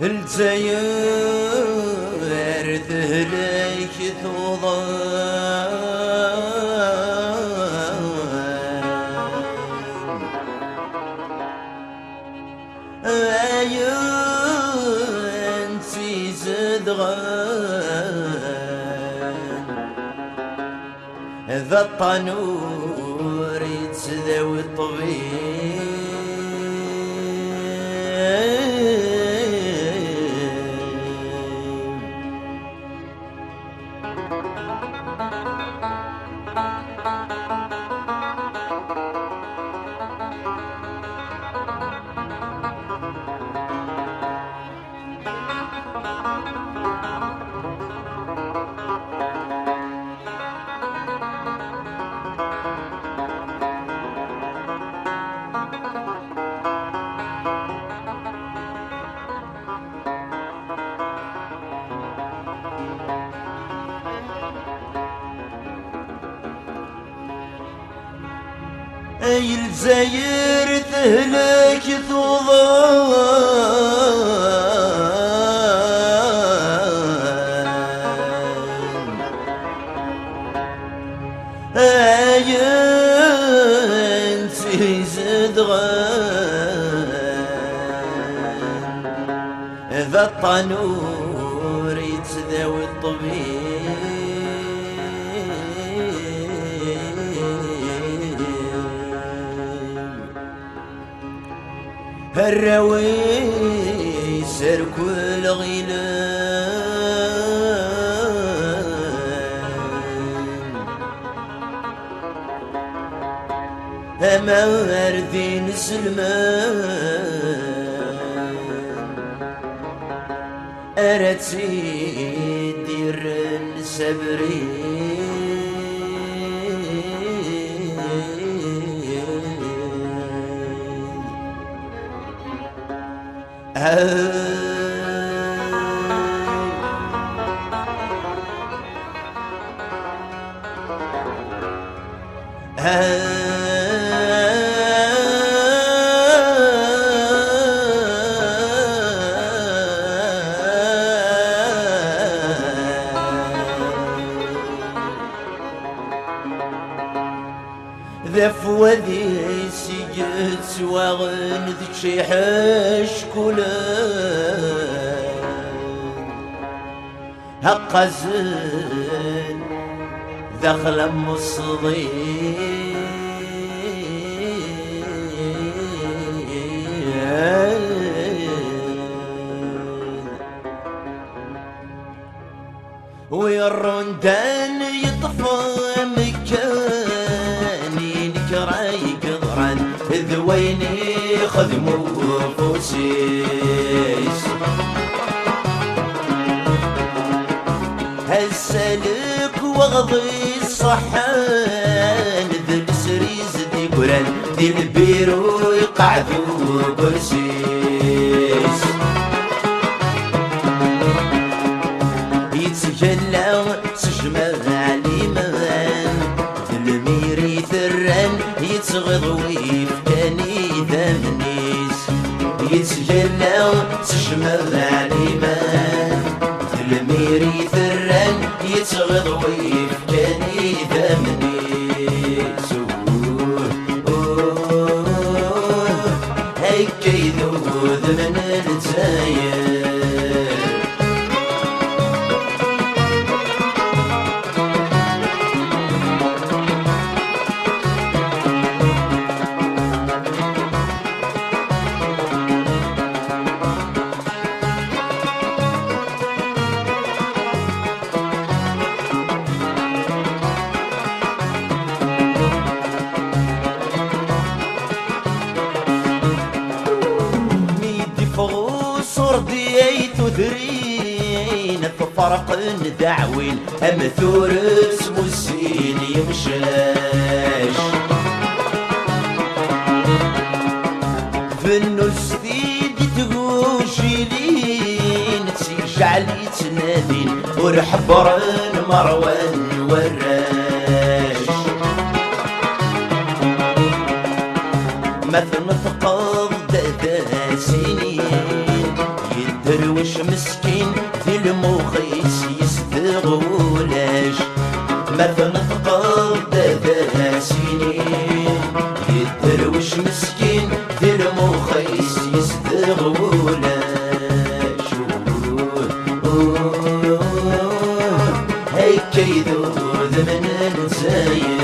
الجزائر تهلك توضى انتي زدغان ذا الطنور يتذوي الطبيب اي الجزائر تهلك تضام اي انتي زدغان ذا الطنور يتذاوي الطبيب الراوي سر كل غيلان أما أردين سلمان أرتي دير السبرين ذا فوذي سجت وغن ذي حش كلان هقزن دخل مصدي ويرندان يطفى مكاني نكراي قدران ذويني خدموا فوسيس هالسلك واغضي الصحان ذي السريز دي قران دي البيرو يقعدوا برسيس يتجلى سجمة عليمان الميري ثران يتغضوي فكاني ذمنيس يتجلى سجمة عليمان الميري ثران يتغضوي فكاني ذمنيس هيك يذوذ من الجزائر ثرين فرق دعوين أمثور اسمو السين يمشاش في النص تنادين ورحبرن مروان وراش مثل نتقض دا سنين يدروش مسكين في المخيس يستغولاش مثل نتقض دا سنين يدروش مسكين في المخيس يستغولاش هيك يذوذ من الزاير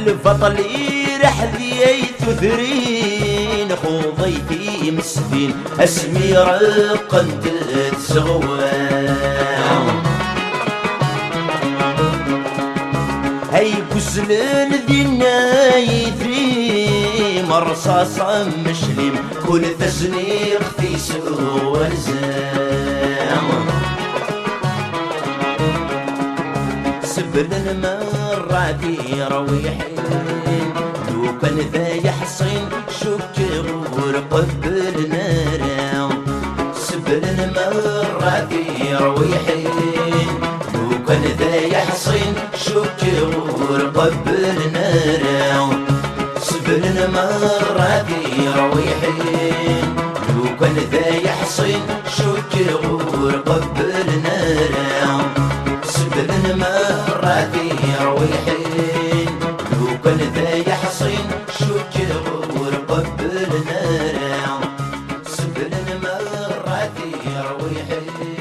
البطل رحلي تثرين خوضيتي مسدين اسمي رقنت تسغوان هاي كسلن ذي نايثي مرصاصا مشلم كل تزنيق في سوى الزام سبلن مراتي رويحين لو كان ذا يحصين شكر ورقبل نارا سبلن مراتي رويحين لو كان ذا يحصين شكر ورقبل نارا سبلن مراتي رويحين لو كان ذا يحصين شكر ورقبل نارا سبلن مراتي رويحين لو كان ذا يحصين شكر ورقبل نارا سبلن مراتي رويحين